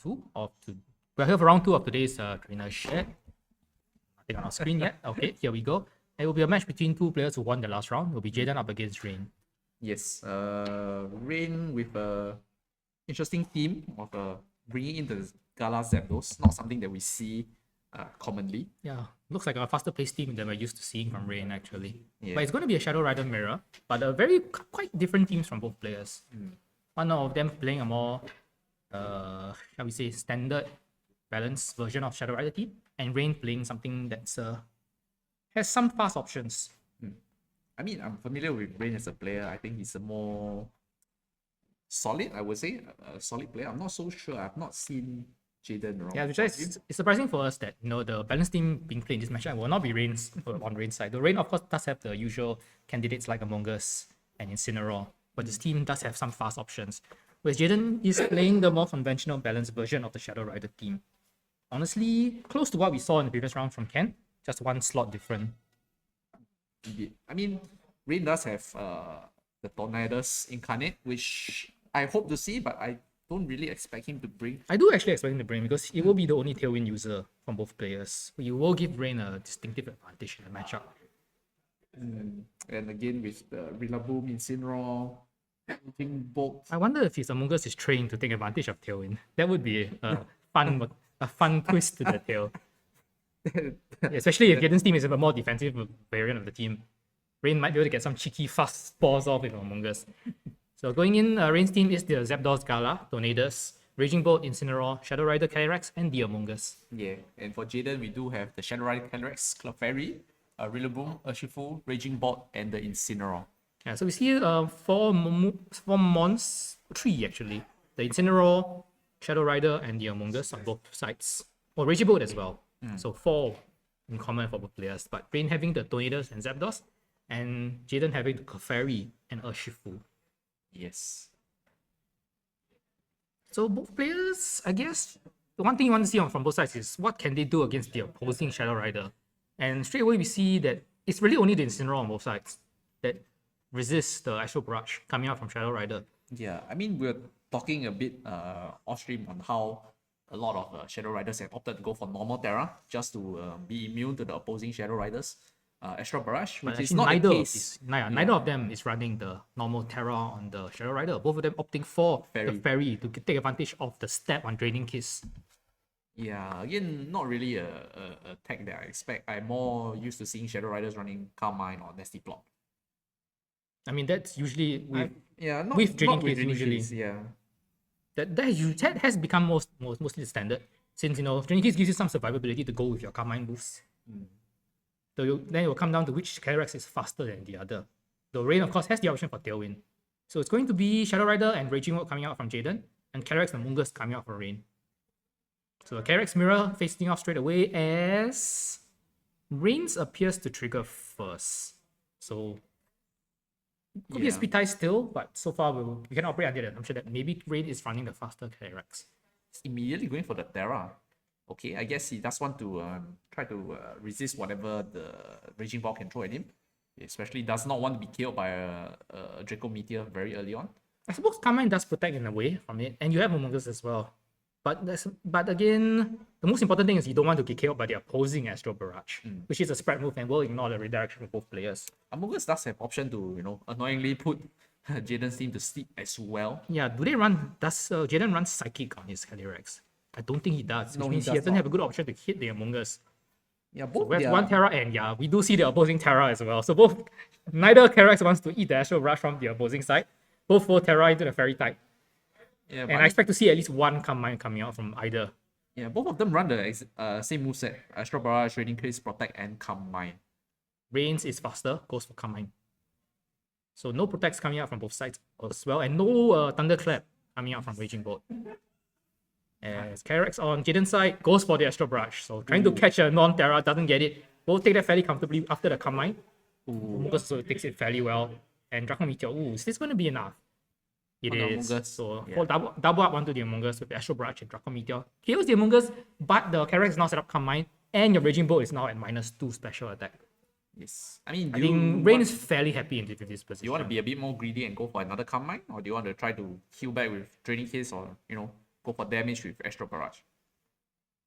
We're here for round 2 of today's trainer shed. Nothing on our screen yet. Okay, here we go. It will be a match between two players who won the last round. It will be Jayden up against Rayne. Yes, Rayne with a interesting theme of bringing in the Gala Zapdos, not something that we see commonly. Yeah, looks like a faster pace team than we're used to seeing from Rayne actually. Yeah. But it's going to be a Shadow Rider mirror, but quite different teams from both players. One of them playing a more, shall we say, standard balanced version of Shadow Rider team, and Rayne playing something that's has some fast options. I mean, I'm familiar with Rayne as a player. I think he's a more solid, I would say, a solid player. I'm not so sure. I've not seen Jayden around. Yeah, which is it's surprising for us that the balanced team being played in this match will not be Rayne's on Rayne's side. The Rayne of course does have the usual candidates like Among Us and Incineroar, but this team does have some fast options. Whereas Jayden is playing the more conventional balanced version of the Shadow Rider team. Honestly, close to what we saw in the previous round from Ken, just one slot different. Indeed. I mean, Rayne does have the Tornadus Incarnate, which I hope to see, but I don't really expect him to bring. I do actually expect him to bring because he will be the only Tailwind user from both players. He will give Rayne a distinctive advantage in the matchup. And again, with the Rillaboom, Incineroar, Bolt. I wonder if his Among Us is trained to take advantage of Tailwind. That would be a fun twist to the tail. Yeah, especially if Jayden's team is a more defensive variant of the team. Rayne might be able to get some cheeky fast spores off with Among Us. So going in, Rayne's team is the Zapdos Gala, Tornadus, Raging Bolt, Incineroar, Shadow Rider Calyrex, and the Among Us. Yeah, and for Jayden, we do have the Shadow Rider Calyrex, Clefairy, Rillaboom, Urshifu, Raging Bolt, and the Incineroar. Yeah, so we see four mons, three actually. The Incineroar, Shadow Rider, and the Among Us on both sides. Or Raging Bolt as well. So 4 in common for both players. But Rayne having the Tornadus and Zapdos, and Jayden having the Clefairy and Urshifu. Yes. So both players, I guess, the one thing you want to see from both sides is what can they do against the opposing Shadow Rider. And straight away we see that it's really only the Incineroar on both sides that resists the Astral Barrage coming out from Shadow Rider. Yeah, I mean, we're talking a bit off stream on how a lot of Shadow Riders have opted to go for normal Terra just to be immune to the opposing Shadow Riders. Astral Barrage, which is not the case. Neither of them is running the normal Terra on the Shadow Rider. Both of them opting for the Fairy to take advantage of the step on Draining Kiss. Yeah, again, not really a tech that I expect. I'm more used to seeing Shadow Riders running Carmine or Nasty Plot. I mean, that's usually with Draining Kiss usually. Yeah. That has become mostly the standard, since Draining Kiss gives you some survivability to go with your Carmine boosts. So then it will come down to which Calyrex is faster than the other. The Rayne, of course, has the option for Tailwind. So it's going to be Shadow Rider and Raging Bolt coming out from Jayden, and Calyrex and Among Us coming out from Rayne. So the Calyrex mirror facing off straight away as Rayne's appears to trigger first. So could be a speed tie still, but so far we can operate under the assumption that maybe Rayne is running the faster Calyrex. It's immediately going for the Terra. Okay, I guess he does want to try to resist whatever the Raging Ball can throw at him. Especially does not want to be killed by a Draco Meteor very early on. I suppose Carmine does protect in a way from it, and you have Among Us as well. But again, the most important thing is you don't want to get killed by the opposing Astral Barrage, which is a spread move and will ignore the redirection of both players. Among Us does have option to, annoyingly put Jayden's team to sleep as well. Yeah, does Jayden run Psychic on his Calyrex? I don't think he does, which means he doesn't have a good option to hit the Among Us. Yeah, both. So we have one Terra, and we do see the opposing Terra as well. So neither Calyrex wants to eat the Astral Rush from the opposing side. Both 4 Terra into the Fairy type. Yeah, and I expect to see at least one Carmine coming out from either. Yeah, both of them run the same moveset. Astral Barrage, Raining Kiss, Protect, and Carmine. Rayne's is faster, goes for Carmine. So no Protects coming out from both sides as well, and no Thunderclap coming out from Raging Bolt. As Calyrex on Jayden's side goes for the Astral Barrage. So trying to catch a non-Terra, doesn't get it. Will take that fairly comfortably after the Carmine. So it takes it fairly well. And Draco Meteor, is this going to be enough? It is. So double up onto the Among Us with the Astral Barrage and Draco Meteor. KOs the Among Us, but the Calyrex is now set up Carmine, and your Raging Bolt is now at -2 special attack. Yes. I mean, I think Rayne is fairly happy in this position. You want to be a bit more greedy and go for another Carmine, or do you want to try to heal back with Draining Kiss or, go for damage with Astral Barrage.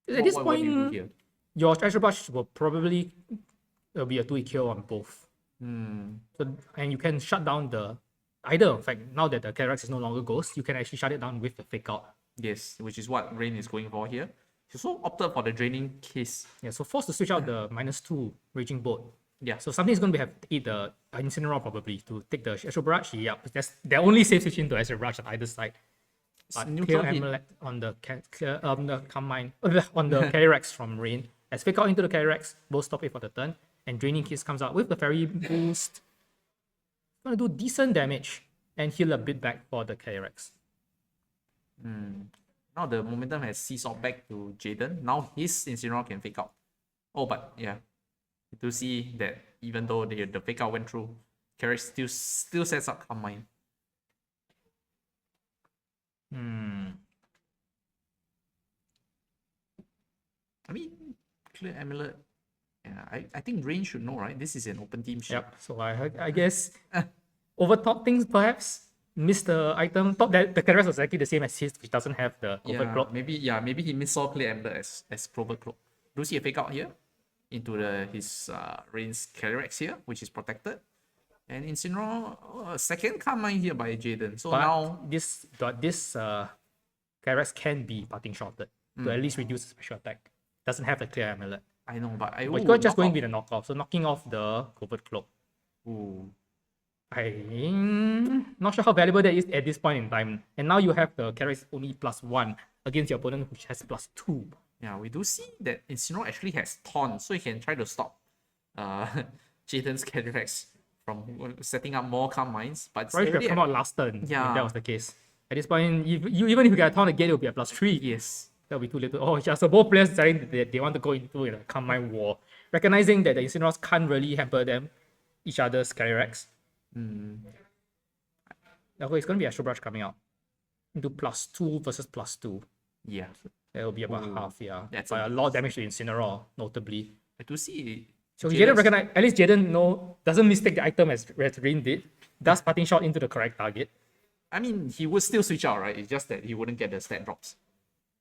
At this What do you do point, here? your Astral Brush will probably be a 2 kill on both. So, and you can shut down the either. In fact, now that the Calyrex is no longer Ghost, you can actually shut it down with the Fake Out. Yes, which is what Rayne is going for here. He also opted for the Draining Kiss. Yeah, so forced to switch out the -2 Raging Bolt. Yeah. So something's going to have to eat the Incineroar probably to take the Astral Barrage. Yeah, that's they're only safe switch into Astral Barrage on either side. But neutral clear hit. Amulet on the Carmine on the Calyrex from Rayne. As Fake Out into the Calyrex, both stop it for the turn, and Draining Kiss comes out with the Fairy Boost. Gonna do decent damage and heal a bit back for the Calyrex. Now the momentum has seesawed back to Jayden. Now his Incineroar can Fake Out. Oh, but yeah, you do see that even though the Fake Out went through, Calyrex still sets up Carmine. I mean, clear Amulet. Yeah, I think Rayne should know, right? This is an open team ship. Yep. So I guess overthought things perhaps. Missed the item. Thought that the Calyrex was exactly the same as his, which doesn't have the Covert Cloak. Maybe he missaw clear Amulet as Clover Cloak. Do you see a Fake Out here into his Rayne's Calyrex here, which is protected. And Incineroar, second Carmine here by Jayden. So But now this Calyrex can be parting shorted to at least reduce the special attack. Doesn't have the clear amulet. I know, but But you're just going with the knockoff, so knocking off the Covert Cloak. Ooh. I'm not sure how valuable that is at this point in time. And now you have the Calyrex only +1 against your opponent, which has +2. Yeah, we do see that Incineroar actually has Taunt, so he can try to stop Jayden's Calyrex from setting up more Carmines. But Probably could have come out last turn if Yeah. that was the case. At this point, even if you get a Taunt again, it will be a +3. Yes. That'll be too little. Oh, yeah, so both players deciding that they want to go into a Carmine war. Recognizing that the Incineroars can't really hamper them, each other's Calyrex. Okay, it's going to be Astral Brush coming out. Into +2 versus +2. Yeah. That will be about half, yeah. That's But a lot of damage to Incineroar, notably. I do see. So Jayden recognize, at least Jayden doesn't mistake the item as Rayne did. Does parting shot into the correct target. I mean, he would still switch out, right? It's just that he wouldn't get the stat drops.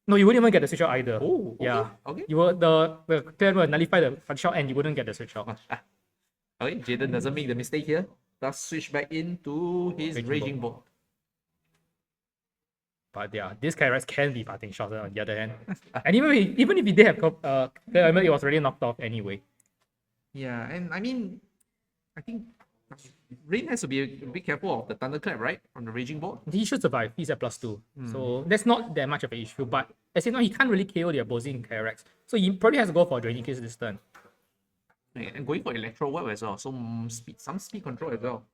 No, you wouldn't even get the switch out either. Oh, okay, Yeah. okay. You will the player will nullify the parting shot and you wouldn't get the switch out. Okay, Jayden doesn't make the mistake here. Does switch back into his Raging Raging Bolt. But yeah, this Calyrex can be parting shot on the other hand. And even if he did have clear amulet, it was already knocked off anyway. Yeah, and I mean, I think Rayne has to be a bit careful of the Thunderclap, right? From the Raging Bolt. He should survive. He's at +2. So that's not that much of an issue. But as you know, he can't really KO the opposing Calyrex. So he probably has to go for a Draining Kiss this turn. And going for Electro Web as well. So some speed control as well.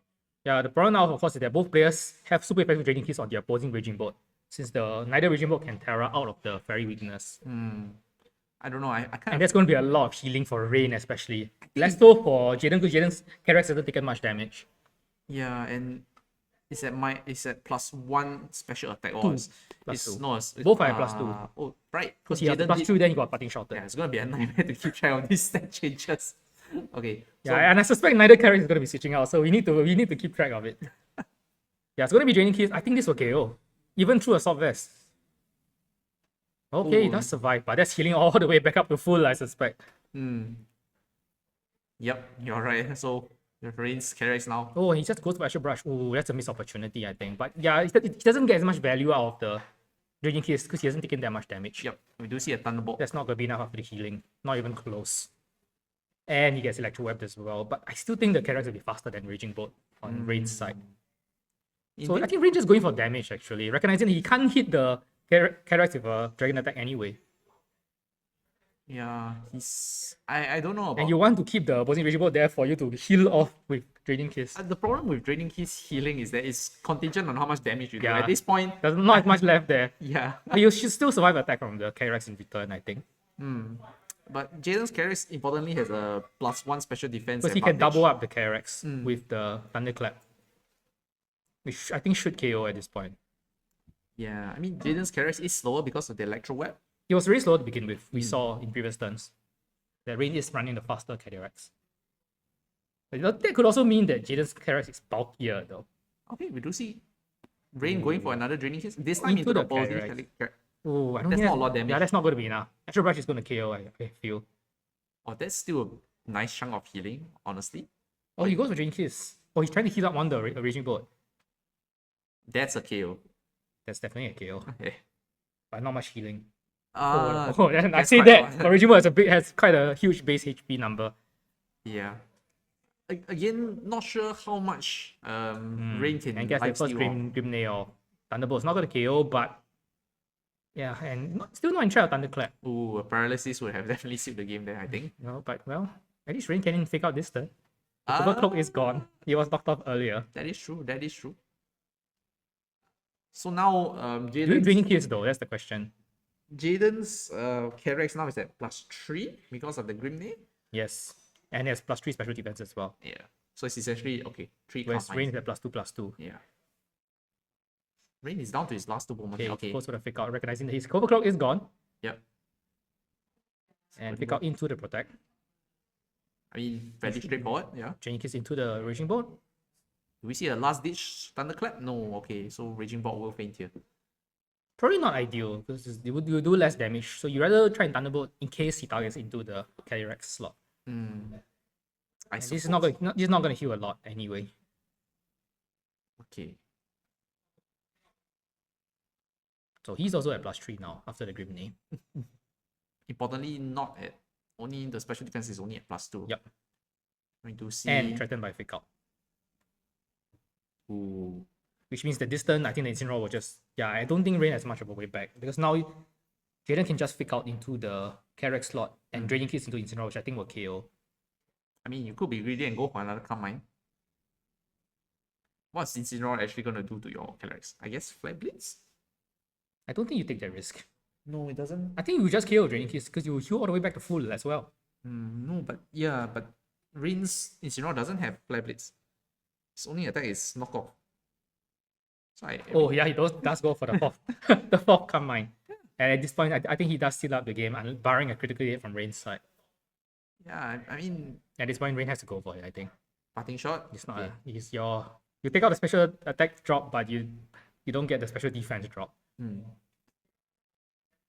Yeah, the problem now, of course, is that both players have super effective Draining Kiss on the opposing Raging Bolt. Since neither Raging Bolt can Terra out of the Fairy weakness. I don't know. I And kind of. that's going to be a lot of healing for Rayne, especially. Less so for Jayden, because Jayden's Calyrex hasn't taken much damage. Yeah, and it's at +1 special attack. Two. Or it's +2. no, Both are at +2. Oh, right. Because he has the +2, then he got parting shorted. Yeah, it's gonna be a nightmare to keep track of these stat changes. Okay. Yeah, and I suspect neither Calyrex is going to be switching out, so we need to keep track of it. Yeah, it's going to be Draining Kiss. I think this will KO. Even through Assault Vest. Okay, he does survive, but that's healing all the way back up to full, I suspect. Yep, you're right. So the Rayne's Calyrex now. Oh, he just goes for Astral Brush. Oh, that's a missed opportunity, I think. But yeah, he doesn't get as much value out of the Draining Kiss because he hasn't taken that much damage. Yep, we do see a Thunderbolt. That's not going to be enough after the healing. Not even close. And he gets Electro Webbed as well. But I still think the Calyrex will be faster than Raging Bolt on Rayne's side. So I think Rayne just going for damage, actually. Recognizing he can't hit the Calyrex with a Dragon Attack anyway. Yeah, he's. I don't know about. And you want to keep the opposing Raging Bolt there for you to heal off with Draining Kiss. The problem with Draining Kiss healing is that it's contingent on how much damage you do. Yeah. At this point, There's not much left there. yeah. But you should still survive attack from the Calyrex in return, I think. But Jayden's Calyrex importantly has a +1 special defense. Because he can advantage. double up the Calyrex with the Thunderclap. Which I think should KO at this point. Yeah, I mean Jayden's Calyrex is slower because of the Electro Web. He was very slow to begin with. We saw in previous turns that Rayne is running the faster Calyrex. But that could also mean that Jayden's Calyrex is bulkier though. Okay, we do see Rayne going for another Draining Kiss. This time into the opposing Calyrex. Oh, I don't That's think not a lot of damage. Yeah, that's not going to be enough. Astral Brush is going to KO, I feel. Oh, that's still a nice chunk of healing, honestly. Oh, he goes for Draining Kiss. Oh, he's trying to heal up one the Raging Bolt. That's a KO. That's definitely a KO, Okay. but not much healing. Uh, Then I that's say quite that. a lot. But Raging Bolt has quite a huge base HP number. Yeah. Again, not sure how much Rayne can And guess the life first steal off. Grim Nail. Thunderbolt's not going to KO, but yeah, and still not in threat of Thunderclap. Ooh, a paralysis would have definitely sealed the game there, I think. No, but well, at least Rayne can fake out this turn. The Purple Cloak is gone. He was knocked off earlier. That is true. That is true. So now, Do you Draining Kiss though? That's the question. Jayden's Carex now is at +3 because of the Grim Name. Yes, and he has +3 special defense as well. Yeah. So it's essentially, okay, 3 Whereas count Rayne is lines. at +2/+2. Yeah. Rayne is down to his last 2 moments. Okay. Goes for the fake out, recognizing that his Cover Cloak is gone. Yep. And fake out into the Protect. I mean, fairly straightforward. Yeah. Draining Kiss into the Raging Bolt. Do we see a last ditch Thunderclap? No. Okay. So Raging Bolt will faint here. Probably not ideal because you do less damage. So you rather try and Thunderbolt in case he targets into the Calyrex slot. I And suppose. this is not going to heal a lot anyway. Okay. So he's also at +3 now after the Grim Name. Importantly, not at only the special defense is only at +2. Yep. Going to see. And threatened by fake out. Ooh. Which means that this turn, I think the Incineroar will just... Yeah, I don't think Rayne has much of a way back. Because now Jayden can just fake out into the Calyrex slot and Draining Kiss into Incineroar, which I think will KO. I mean, you could be greedy and go for another Carmine. What's Incineroar actually going to do to your Calyrex? I guess Flare Blitz? I don't think you take that risk. No, it doesn't. I think you just KO Draining Kiss because you heal all the way back to full as well. No, but yeah, but Rayne's Incineroar doesn't have Flare Blitz. His only attack is knock off. So Oh yeah, he does go for the fourth, the fourth Carmine. And at this point, I think he does seal up the game, barring a critical hit from Rayne's side. Yeah, I mean, At this point, Rayne has to go for it, I think. parting shot. It's not Okay. you take out the special attack drop, but you don't get the special defense drop. I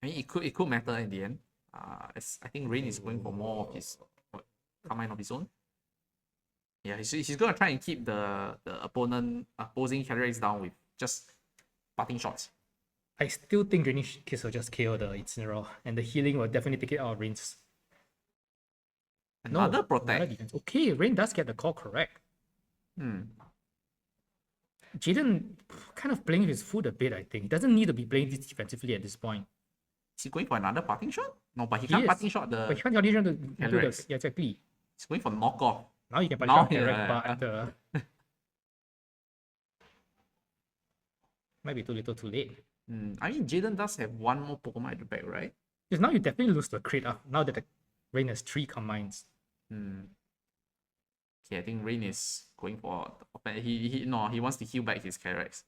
mean, it could matter in the end. I think Rayne is going for more of his Carmine of his own. Yeah, he's gonna try and keep the opposing Calyrex down with just parting shots. I still think Draining Kiss will just KO the Incineroar, and the healing will definitely take it out of Rayne's. Another protect. Defense. Okay, Rayne does get the call correct. Jayden kind of playing with his foot a bit, I think. He doesn't need to be playing this defensively at this point. Is he going for another parting shot? No, but he He can't is. parting shot But the. you can't audition to do the... Calyrex. Yeah, exactly. He's going for knockoff. Now you can punch Now, out Calyrex, yeah. but might be too little too late. I mean, Jayden does have one more Pokemon at the back, right? Because now you definitely lose to a crit now that the Rayne has 3 combines. Okay, I think Rayne is going for he wants to heal back his Calyrex.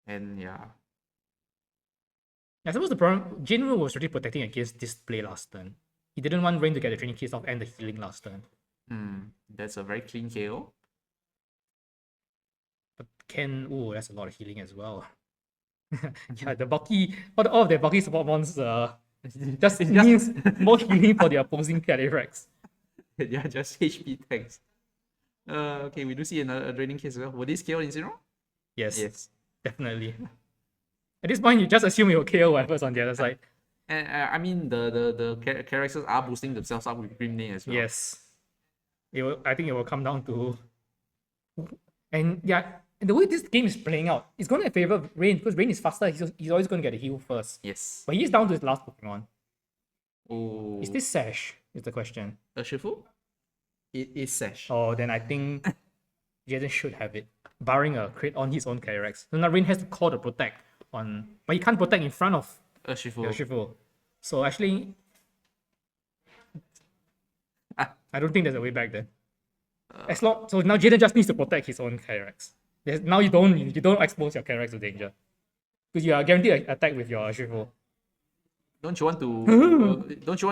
And yeah. I suppose the problem, Jayden was really protecting against this play last turn. He didn't want Rayne to get the Draining Kiss off and the healing last turn. That's a very clean KO. But that's a lot of healing as well. Yeah, the bulky, all of the bulky support monsters just means more healing for the opposing Calyrex. Yeah, just HP tanks. Okay, we do see another Draining Kiss as well. Will this KO Incineroar? Yes, definitely. At this point, you just assume it will KO whatever's on the other side. And I mean, the characters are boosting themselves up with Grim Name as well. Yes. I think it will come down to... And yeah, and the way this game is playing out, it's going to favor Rayne because Rayne is faster. He's always going to get a heal first. Yes. But he's down to his last Pokemon. Oh. Is this Sash? Is the question. a Shifu? It is Sash. Oh, then I think Jayden should have it, barring a crit on his own Calyrex. So now Rayne has to call the protect on, but he can't protect in front of A Shifu. Urshifu. So actually, I don't think there's a way back then. So now Jayden just needs to protect his own Calyrex. Now you don't expose your Calyrex to danger because you are guaranteed an attack with your Urshifu. Don't you want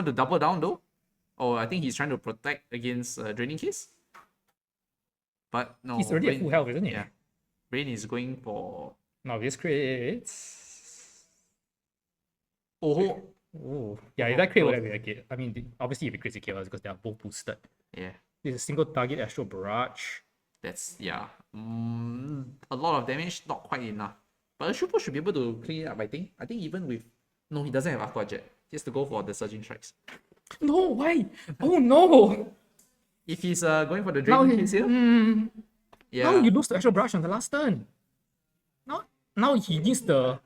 to double down though? Oh, I think he's trying to protect against Draining Kiss. But no, He's already at full health, isn't he? Yeah. Rayne is going for... Now this crits. Oh, Oh, yeah, if that crit would have been a kid. I mean, obviously, if it crits, it kills because they are both boosted. yeah. This is a single target Astral Barrage. That's, yeah. A lot of damage, not quite enough. But Shupo should be able to clean it up, I think. I think even with... No, he doesn't have Aqua Jet. He has to go for the Surging Strikes. No, why? Oh no! If he's going for the Now, Draining Kiss here, yeah. now you lose the Astral Barrage on the last turn. Now he needs the...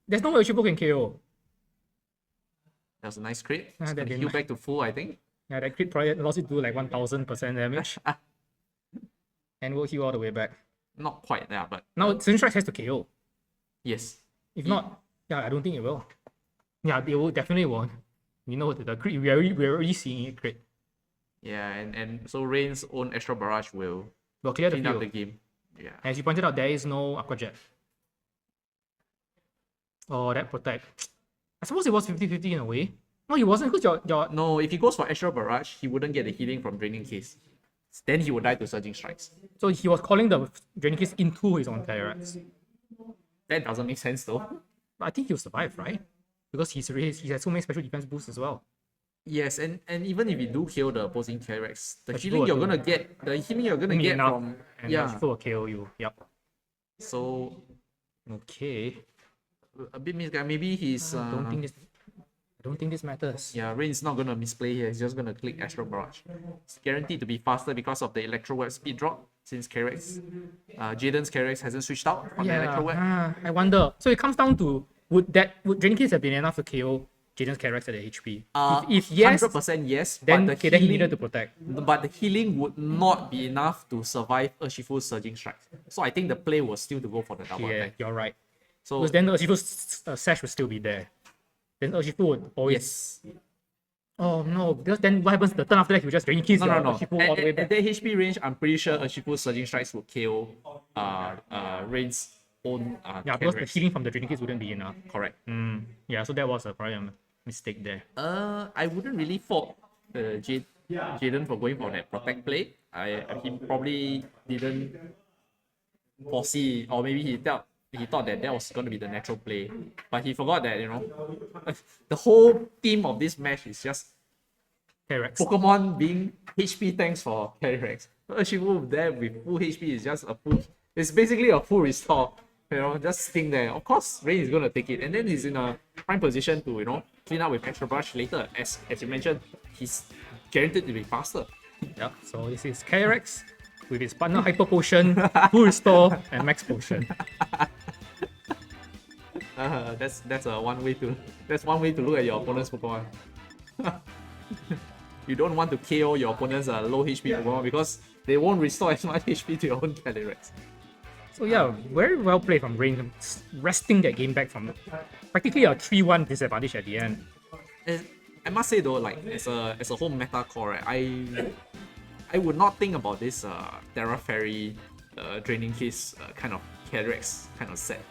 There's no way Shupo can KO. That was a nice crit. Ah, It's that gonna didn't heal ma- back to full, I think. Yeah, that crit probably allows you to do like 1000% damage. And will heal all the way back. Not quite there, but Now, Surging Strike has to KO. yes. If not, yeah, I don't think it will. Yeah, they will definitely won't. We know the crit, we're already seeing it crit. Yeah, and so Rayne's own Astral Barrage will We'll clear the clean up field. the game. Yeah. As you pointed out, there is no Aqua Jet. Oh, that protect. I suppose it was 50-50 in a way. No, it wasn't because your No, if he goes for Astral Barrage, he wouldn't get the healing from Draining Case. Then he would die to Surging Strikes. so he was calling the Draining Case into his own Calyrex. That doesn't make sense though. But I think he'll survive, right? Because he has so many special defense boosts as well. Yes, and even if you do kill the opposing Calyrex, the But healing you you're will gonna get, enough, from and yeah. Shifu will KO you. Yep. So Okay. a bit misguided. Maybe he's I don't think this matters. yeah, Rayne's not gonna misplay here. He's just gonna click Astral Barrage. It's guaranteed to be faster because of the Electro Web speed drop since Calyrex. Jayden's Calyrex hasn't switched out from the Electro Web. I wonder. So it comes down to would Draining Case have been enough to KO Jayden's Calyrex at the HP? If yes, 100% yes, then but the then he healing, needed to protect. but the healing would not be enough to survive Urshifu's Surging Strike. So I think the play was still to go for the double Yeah, attack. you're right. So Because then Urshifu's sash would still be there. Then Urshifu would always. yes, Oh no! Because then what happens? The turn after that, he will just Draining Case no. Urshifu all the way At back. that HP range, I'm pretty sure Urshifu's Surging Strikes would KO Rayne's own Yeah, because the Calyrex. healing from the Draining Case wouldn't be enough. Correct. Yeah, so that was probably a mistake there. I wouldn't really fault Jayden for going for that protect play. He probably didn't foresee, or maybe he thought that was going to be the natural play, but he forgot that the whole theme of this match is just Calyrex. Pokemon being HP tanks for Calyrex. Urshifu there with full HP is just it's basically a full restore. Just sitting there. Of course, Rayne is gonna take it, and then he's in a prime position to clean up with Extra Brush later. As you mentioned, he's guaranteed to be faster. Yeah, so this is Calyrex with his partner Hyper Potion, Full Restore, and Max Potion. That's one way to look at your opponent's Pokemon. You don't want to KO your opponent's low HP Pokemon because they won't restore as much HP to your own Calyrex. So yeah, very well played from Rayne, wresting that game back from practically a 3-1 disadvantage at the end. I must say though, like as a whole meta core, right, I would not think about this Terra Fairy Draining Case kind of Calyrex kind of set.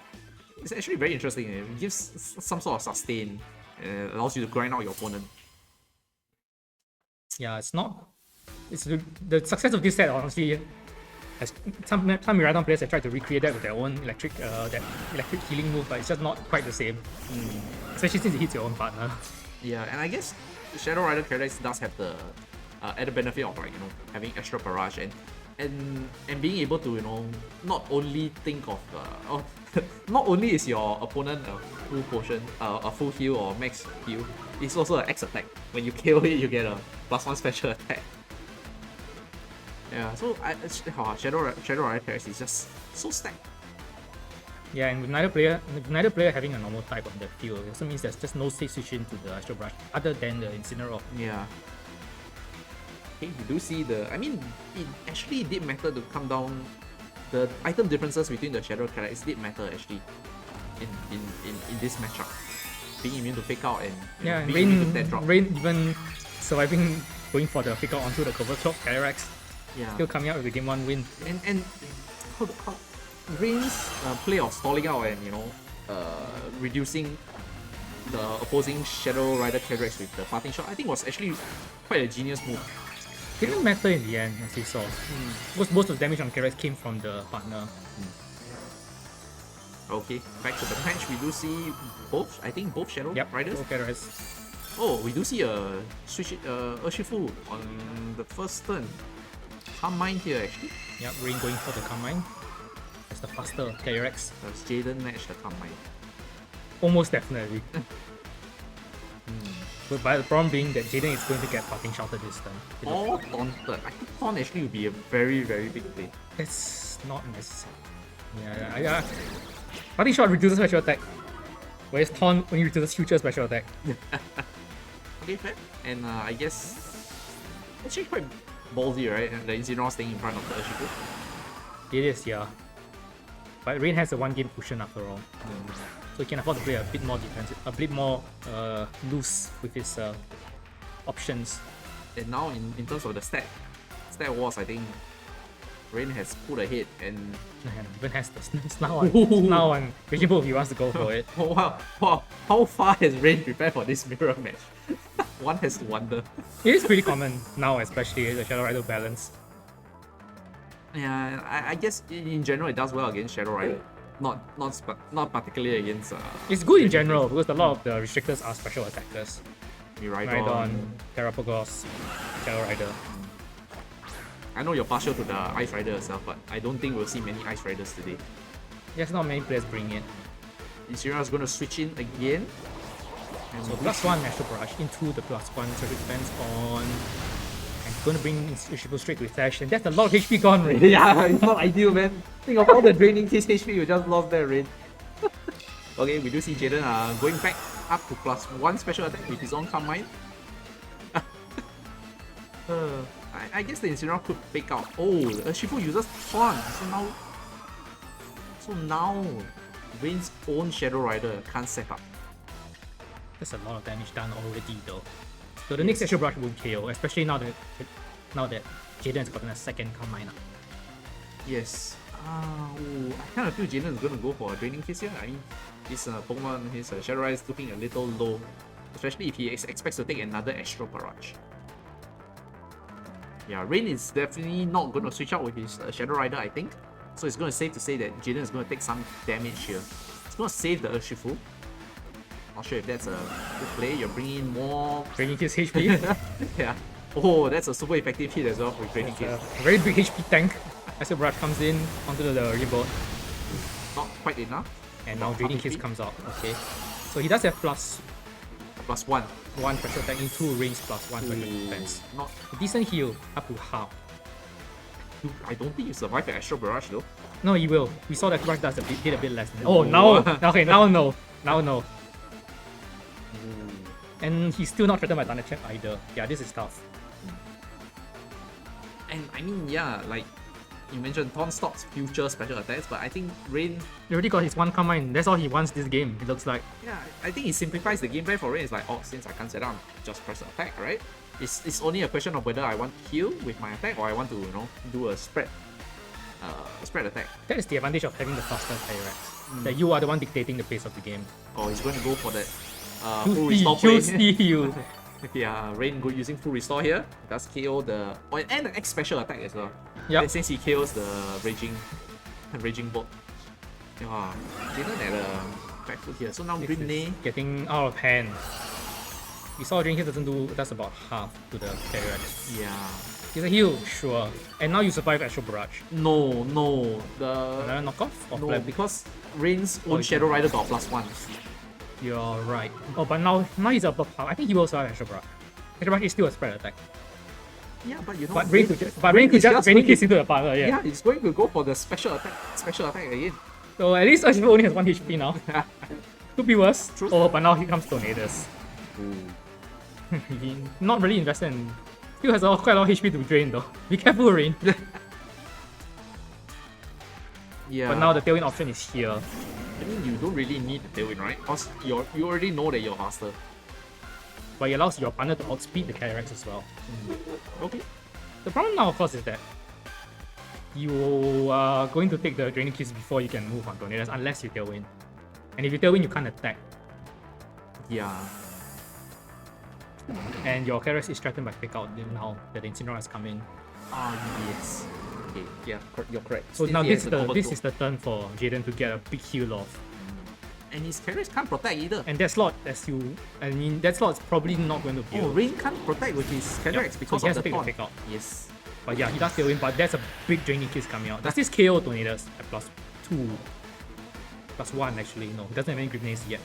It's actually very interesting. It gives some sort of sustain. Allows you to grind out your opponent. Yeah, it's the success of this set honestly has some Miraidon players have tried to recreate that with their own electric healing move, but it's just not quite the same. Especially since it hits your own partner. Yeah, and I guess Shadow Rider Calyrex does have the added benefit of having extra barrage and being able to not only think of not only is your opponent a full potion, a full heal or max heal, it's also an X attack. When you KO it, you get a +1 special attack. Yeah, so Shadow Rider Calyrex is just so stacked. Yeah, and with neither player having a normal type on the field, it also means there's just no safe switch into the Astral Brush other than the Incineroar. Yeah. Okay, you do see I mean, it actually did matter to come down. The item differences between the Shadow Calyrex did matter actually in this matchup. Being immune to fake out and Yeah, and being immune to dead drop. Rayne even surviving going for the fake out onto the cover clock Calyrex, Yeah. still coming out with the game 1 win. And how Rayne's play of stalling out and reducing the opposing Shadow Rider Calyrex with the parting shot, I think was actually quite a genius move. Didn't matter in the end, as you saw. Most of the damage on Calyrex came from the partner. Okay, back to the bench. We do see both. I think both Shadow Yep, Riders. okay, riders. Oh, we do see a switch Urshifu on the first turn. Calm Mind here actually. Yep, Rayne going for the Carmine. That's the faster KRX. Does Jayden match the Calm Mind? Almost definitely. But the problem being that Jayden is going to get parting shouted this turn. Or Taunted. I think Taunt actually would be a very, very big play. That's not necessary. Yeah. Parting shot reduces special attack. Whereas Taunt only reduces future special attack. Okay, fair. And I guess actually quite ballsy, right? And the Incineroar staying in front of the Urshifu. It is, yeah. But Rayne has a one game cushion after all. So he can afford to play a bit more defensive, a bit more loose with his options. And now in terms of the stat wars, I think Rayne has pulled ahead and And even has the Snow one. Raging Bull if he wants to go for it. oh, wow, how far has Rayne prepared for this mirror match? One has to wonder. It is pretty common now, especially the Shadow Rider balance. Yeah, I guess in general it does well against Shadow Rider. Not particularly against It's good in general because a lot of the restrictors are special attackers. Miraidon. Rhydon, Terrapagos, Shadow Rider. I know you're partial to the Ice Rider yourself, but I don't think we'll see many Ice Riders today. There's not many players bring it. Incineroar is going to switch in again. And So +1 Natural Barrage into the +1 Surface Defense on. And going to bring Urshifu straight to Sash, and that's a lot of HP gone already. yeah, it's not ideal, man. Think of all the draining his HP you just lost there, Rayne. Okay, we do see Jayden going back up to +1 special attack with his own Calm Mind. I guess the Incineroar could pick out. Oh, Urshifu uses Taunt. So now Rayne's own Shadow Rider can't set up. That's a lot of damage done already though. So the next Natural Barrage will KO, especially now that Jayden has gotten a second Carmine. Yes. I kind of feel Jayden is going to go for a draining kiss here. I mean, his Pokemon, his Shadow Rider is looking a little low, especially if he expects to take another Astral Barrage. Yeah, Rayne is definitely not going to switch out with his Shadow Rider, I think. So it's going to safe to say that Jayden is going to take some damage here. It's going to save the Urshifu. Not sure if that's a good play. You're bringing in more... Draining his HP. yeah. Oh, that's a super effective hit as well with Draining Kiss. A very big HP tank. As a Barrage comes in onto the Rainbow. Not quite enough. And now Not Draining half Kiss HP. comes out. Okay. So he does have +1 +1. special attack into Rayne's +1 special defense. Not... A decent heal up to half. I don't think you survive the Astral Barrage though. No, he will. We saw that Barrage does did a bit less. Oh, now okay, now no. Now no. And he's still not threatened by Thunder Check either. Yeah, this is tough. And I mean, yeah, like you mentioned, Taunt stops future special attacks, but I think Rayne, He already got his one Carmine. That's all he wants this game, it looks like. yeah, I think it simplifies the gameplay for Rayne. It's like, oh, since I can't set up, just press the attack, right? It's only a question of whether I want to heal with my attack or I want to, do a spread attack. That is the advantage of having the faster Kyrax. That you are the one dictating the pace of the game. Oh, he's going to go for that full restore He'll play. steal. Yeah, Rayne using full restore here. Does KO the... Oh, and the X special attack as well. Yep. Since he KOs the Raging Bolt. Yeah, Jayden at a back foot here. So now Green Nay... Getting out of hand. We saw Drink Hit does about half to the Kyrax. Yeah. He's a heal, sure. And now you survive Astral Barrage. No. Another knockoff? Or No, flip? because Rayne's own Shadow Rider got +1. You're right. Oh, but now he's above half. I think he will survive Astral Barrage. Astral Barrage is still a spread attack. Yeah, but you know... But Rayne could just Raining Kiss into the partner, yeah. Yeah, he's going to go for the special attack again. So at least Urshifu only has 1 HP now. Could be worse. True. Oh, but now here comes Tornadoes. Not really invested in... Still has quite a lot of HP to drain though. Be careful, Rayne. Yeah. But now the Tailwind option is here. I mean, you don't really need the Tailwind, right? Because you already know that you're faster. But it allows your partner to outspeed the Kyrax as well. Okay. The problem now, of course, is that you are going to take the Draining Kiss before you can move on Tornadoes, unless you Tailwind. And if you Tailwind, you can't attack. Yeah. And your Kyrax is threatened by Pick Out now that the Incineroar has come in. Ah, yes. Okay, yeah, you're correct. So Since now he this has is a the cover this throw. is the turn for Jayden to get a big heal off. And his carriers can't protect either. And that slot, that slot is probably not going to Oh, heal. Rayne can't protect with his carriers So because he of has the to take a taunt. take out. Yes. But yeah, he does tail in, but that's a big draining kiss coming out. Does this KO Tornadoes at +2? +1 actually, no. He doesn't have any grenades yet.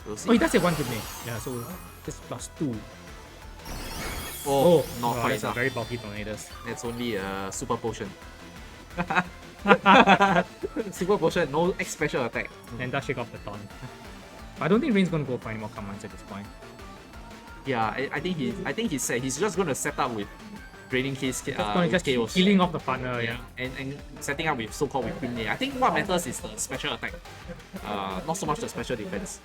We'll see. Oh, he does have one grenade. Yeah, so this +2. Oh, not wow, quite that's a enough. very bulky Tornadoes. That's only a super potion. Super potion, no X special attack. And does shake off the taunt. I don't think Rayne's gonna go for any more commands at this point. Yeah, I think he's set. He's just gonna set up with draining case, Gonna with just chaos. healing off the partner, yeah. And setting up with so-called with Grim Day. I think what matters is the special attack, not so much the special defense.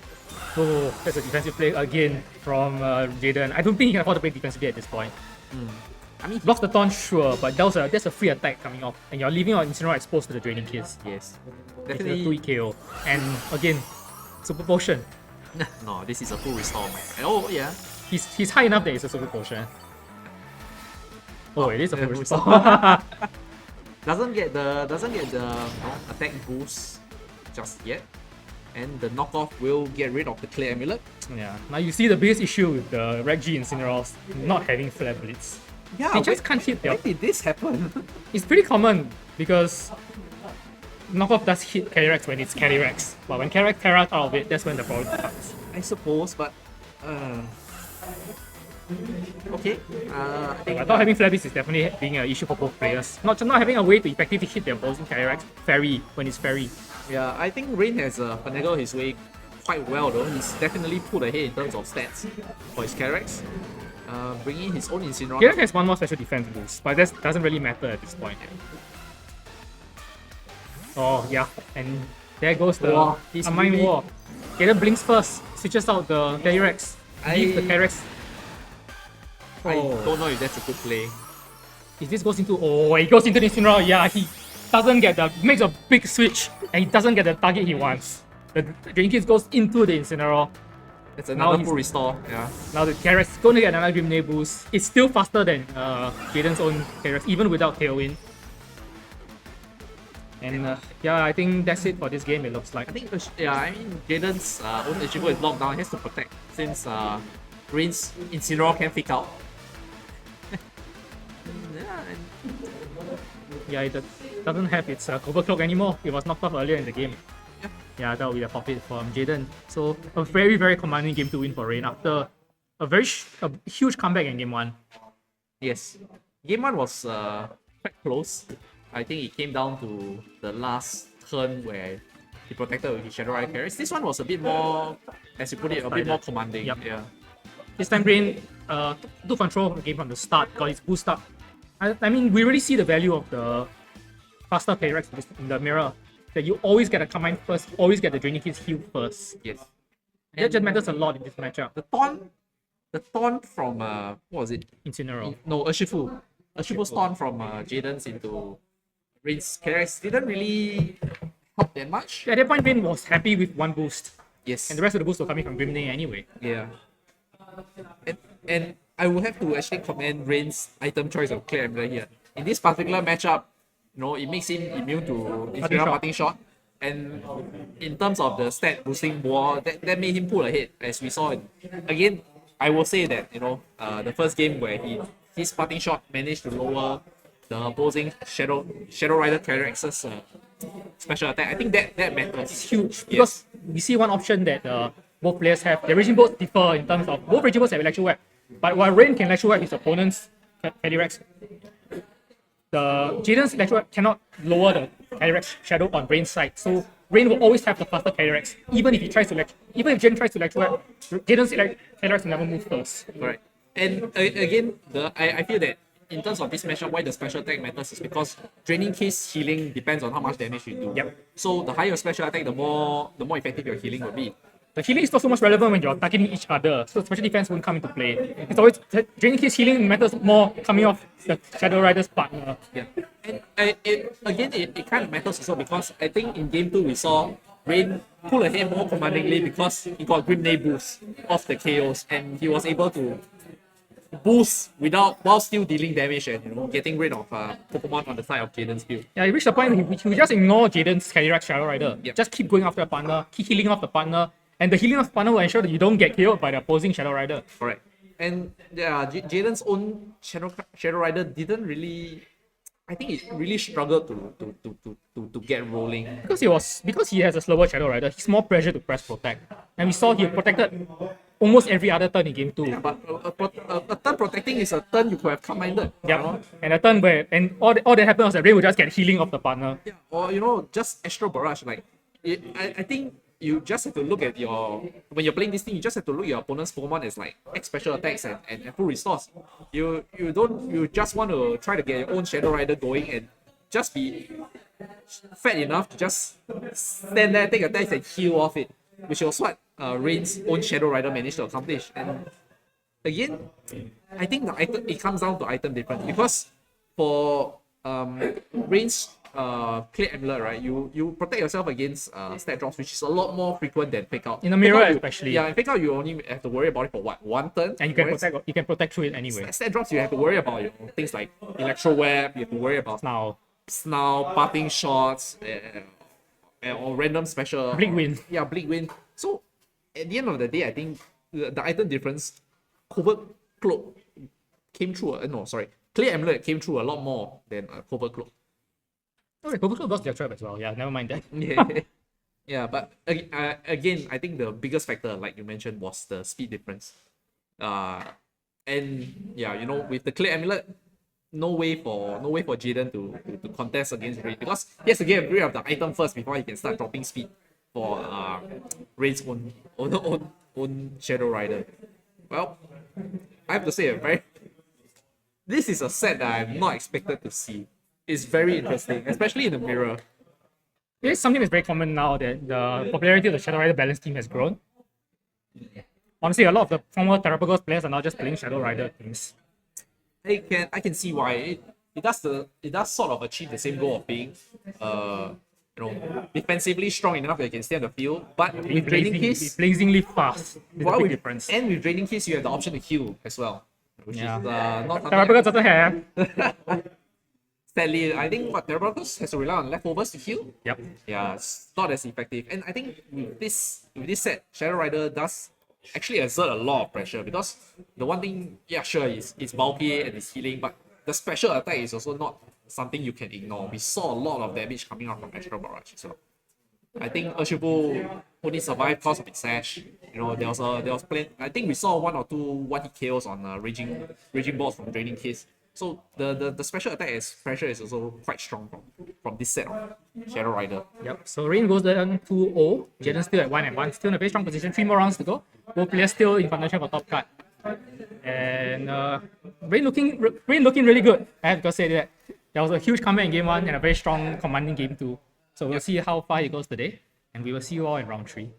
So that's a defensive play again from Jayden. I don't think he can afford to play defensively at this point. I mean, Blocks the taunt, sure, but that's a free attack coming off, and you're leaving your Incineroar exposed to the draining kiss. yes, It's a definitely. 2 KO. And again, super potion. No, this is a full restore, man. Oh yeah, He's high enough that it's a super potion. Oh, it is a full full restore. doesn't get the attack boost just yet, and the knockoff will get rid of the clear amulet. Yeah. Now you see the biggest issue with the Reg G Incineroars not having Flare Blitz. Yeah, They just can't hit their. when did this happen? It's pretty common because knockoff does hit Calyrex when it's Calyrex, but when Calyrex Terra out of it, that's when the problem starts. I suppose, but okay. I think I thought having Flare Blitz is definitely being an issue for both players. Not having a way to effectively hit the opposing Calyrex Fairy when it's Fairy. yeah, I think Rayne has finagled his way quite well though. He's definitely pulled ahead in terms of stats for his characters. Bringing his own Incineroar. Calyrex has one more special defense boost, but that doesn't really matter at this point. Oh yeah, and there goes the Wow, he's Mind really- War. Jayden blinks first, switches out the Calyrex, leaves the Calyrex. I Oh. don't know if that's a good play. If this goes into he goes into the Incineroar, yeah, he doesn't get makes a big switch and he doesn't get the target he wants. The Draining Kiss goes into the Incineroar. That's Now another he's- full restore. Yeah. Now the Calyrex is going to get another Grimnay boost. It's still faster than Jayden's own Calyrex, even without Tailwind. And yeah, I think that's it for this game, it looks like. I think I mean Jayden's own achievement is locked down. He has to protect since Rayne's Incineroar can pick out. Yeah, and Yeah, it doesn't have its cover cloak anymore. It was knocked off earlier in the game. Yeah. Yeah, that will be the forfeit from Jayden. So a very, very commanding game to win for Rayne after a huge comeback in game 1. yes, game one was quite close. I think it came down to the last turn where he protected with his Shadow Rider carries. This one was a bit more, as you put it, a bit more commanding. Yep. Yeah. This time Rayne took control of the game from the start, got his boost up. I mean, we really see the value of the faster Calyrex in the mirror. That you always get a command first, always get the Draining Kiss heal first. Yes. That just matters a lot in this matchup. The taunt from what was it? Incineroar. No, Urshifu's taunt from Jayden's into Rayne's characters didn't really help that much. At that point, Rayne was happy with one boost, Yes. and the rest of the boosts were coming from Grimnay anyway. Yeah. And I will have to actually commend Rayne's item choice of Clear Emblem here. In this particular matchup, it makes him immune to Imperial shot. Parting Shot. And in terms of the stat boosting war, that made him pull ahead, as we saw. Again, I will say that, the first game where his Parting Shot managed to lower the opposing Shadow Rider Calyrex's special attack. I think that matters. It's huge because we see one option that both players have. Their Raging Bolts differ in terms of both Raging Bolts have Electro Web, but while Rayne can Electro Web his opponent's Calyrex, the Jayden's Electro Web cannot lower the Calyrex shadow on Rayne's side. So Rayne will always have the faster Calyrex, even if Jayden tries to Electro Web, Jayden's Calyrex will never move first. Correct. And again, I feel that in terms of this matchup, why the special attack matters is because Draining Kiss healing depends on how much damage you do. Yep. So the higher your special attack, the more effective your healing will be. The healing is not so much relevant when you're targeting each other, so special defense won't come into play. It's always Draining Kiss healing matters more coming off the Shadow Rider's partner. Yeah. And it kind of matters also because I think in game 2 we saw Rayne pull ahead more commandingly because he got Grim Day boost off the KOs and he was able to boost without while still dealing damage and getting rid of Pokemon on the side of Jayden's build. Yeah, he reached the point he would just ignore Jayden's Calyrex Shadow Rider. Yep. Just keep going after the partner, keep healing off the partner, and the healing of the partner will ensure that you don't get killed by the opposing Shadow Rider. Correct. And yeah, Jayden's own Shadow Rider didn't really. I think it really struggled to get rolling. Because he has a slower Shadow Rider, he's more pressure to press protect. And we saw he protected almost every other turn in game 2. Yeah, but a turn protecting is a turn you could have commanded. Yep. And a turn where all that happened was that Rayne would just get healing of the partner. Yeah, or just Astral Barrage. Like I think you just have to look at when you're playing this thing, you just have to look at your opponent's Pokemon as like X special attacks and full restores. You just want to try to get your own Shadow Rider going and just be fat enough to just stand there, take attacks and heal off it, which was what Rayne's own Shadow Rider managed to accomplish. And again, I think it comes down to item difference, because for Rayne's Clear Amulet, right? You protect yourself against stat drops, which is a lot more frequent than Fake Out. In the mirror, Fake Out, especially. Yeah, in Fake Out, you only have to worry about it for what, one turn? And you can protect through it anyway. Stat drops, you have to worry about things like Electro Web, you have to worry about Now, parting shots, or random special. Bleak Wind. Yeah, Bleak Wind. So, at the end of the day, I think the item difference, Covert Cloak came through. Clear Amulet came through a lot more than Covert Cloak. Okay, Covert Cloak got their trap as well. Yeah, never mind that. Yeah, yeah, but again, I think the biggest factor, like you mentioned, was the speed difference. And yeah, with the Clear Amulet, no way for Jayden to contest against Rayne, because he has to get rid of the item first before he can start dropping speed for Rayne's own Shadow Rider. Well, I have to say, this is a set that I'm not expected to see. It's very interesting, especially in the mirror. It's something that's very common now, that the popularity of the Shadow Rider balance team has grown. Honestly, a lot of the former Terrapagos players are now just playing Shadow Rider teams. I can see why it does sort of achieve the same goal of being defensively strong enough that you can stay on the field, but with Draining Kiss, blazingly fast. There's a big difference. And with Draining Kiss, you have the option to heal as well, which is not something. Terrapagos doesn't have. Sadly, I think Terrapagos has to rely on leftovers to heal. Yep. Yeah, it's not as effective. And I think with this set, Shadow Rider does actually exert a lot of pressure, because the one thing, sure, it's bulky and it's healing, but the special attack is also not something you can ignore. We saw a lot of damage coming out from Astral Barrage as well. I think Urshifu only survived because of its sash. There was plenty. I think we saw 1 or 2 one-hit KOs on raging balls from Draining Kiss. So the special attack pressure is also quite strong from this set of Shadow Rider. Yep. So Rayne goes down 2-0. Jayden still at 1-1. Still in a very strong position. 3 more rounds to go. Both players still in contention for top card. And Rayne looking really good. I have to say that there was a huge comeback in game 1 and a very strong commanding game 2. So we'll see how far he goes today. And we will see you all in round 3.